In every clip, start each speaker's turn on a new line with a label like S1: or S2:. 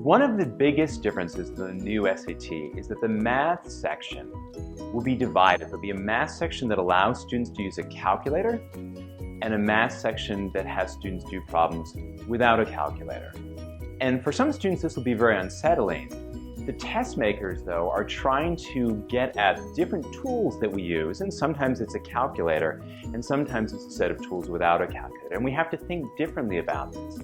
S1: One of the biggest differences in the new SAT is that the math section will be divided. There'll be a math section that allows students to use a calculator and a math section that has students do problems without a calculator. And for some students, this will be very unsettling. The test makers, though, are trying to get at different tools that we use, and sometimes it's a calculator, and sometimes it's a set of tools without a calculator. And we have to think differently about this.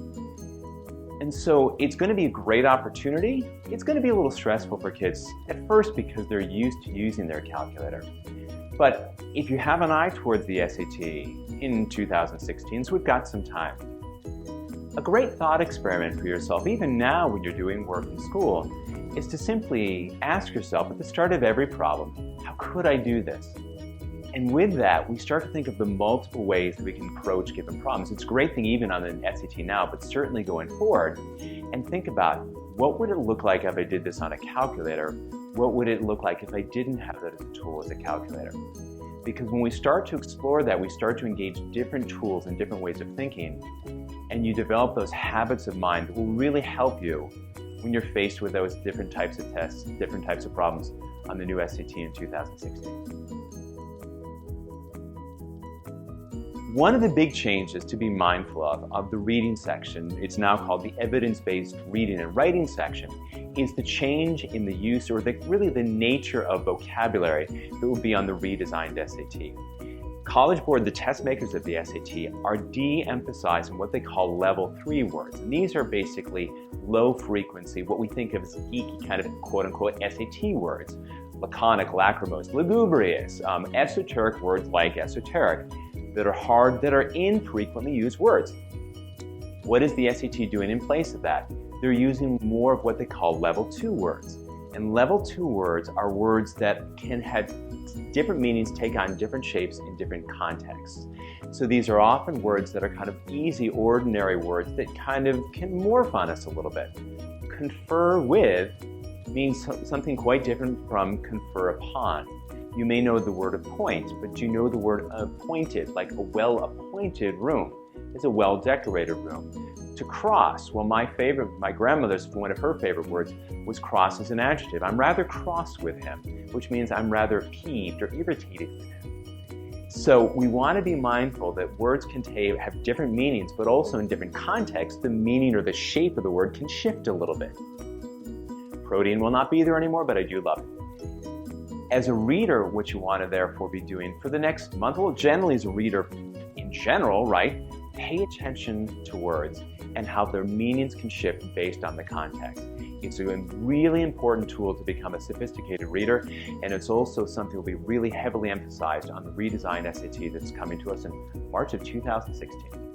S1: And so it's going to be a great opportunity. It's going to be a little stressful for kids at first because they're used to using their calculator. But if you have an eye towards the SAT in 2016, so we've got some time. A great thought experiment for yourself, even now when you're doing work in school, is to simply ask yourself at the start of every problem, how could I do this? And with that, we start to think of the multiple ways that we can approach given problems. It's a great thing even on the SAT now, but certainly going forward, and think about what would it look like if I did this on a calculator? What would it look like if I didn't have that as a tool as a calculator? Because when we start to explore that, we start to engage different tools and different ways of thinking, and you develop those habits of mind that will really help you when you're faced with those different types of tests, different types of problems on the new SAT in 2016. One of the big changes to be mindful of the reading section, it's now called the evidence-based reading and writing section, is the change in the use or really the nature of vocabulary that will be on the redesigned SAT. College Board, the test makers of the SAT, are de-emphasizing what they call level 3 words. And these are basically low frequency, what we think of as geeky kind of quote-unquote SAT words. Laconic, lachrymose, lugubrious, esoteric words like esoteric, that are hard, that are infrequently used words. What is the SAT doing in place of that? They're using more of what they call level 2 words. And level 2 words are words that can have different meanings, take on different shapes in different contexts. So these are often words that are kind of easy, ordinary words that kind of can morph on us a little bit. Confer with means something quite different from confer upon. You may know the word appoint, but do you know the word appointed? Like a well-appointed room is a well-decorated room. To cross, well, my grandmother's, one of her favorite words was cross as an adjective. I'm rather cross with him, which means I'm rather peeved or irritated with him. So we want to be mindful that words can have different meanings, but also in different contexts, the meaning or the shape of the word can shift a little bit. Protein will not be there anymore, but I do love it. As a reader, what you want to therefore be doing for the next month, well, generally as a reader in general, right, pay attention to words and how their meanings can shift based on the context. It's a really important tool to become a sophisticated reader, and it's also something that will be really heavily emphasized on the redesigned SAT that's coming to us in March of 2016.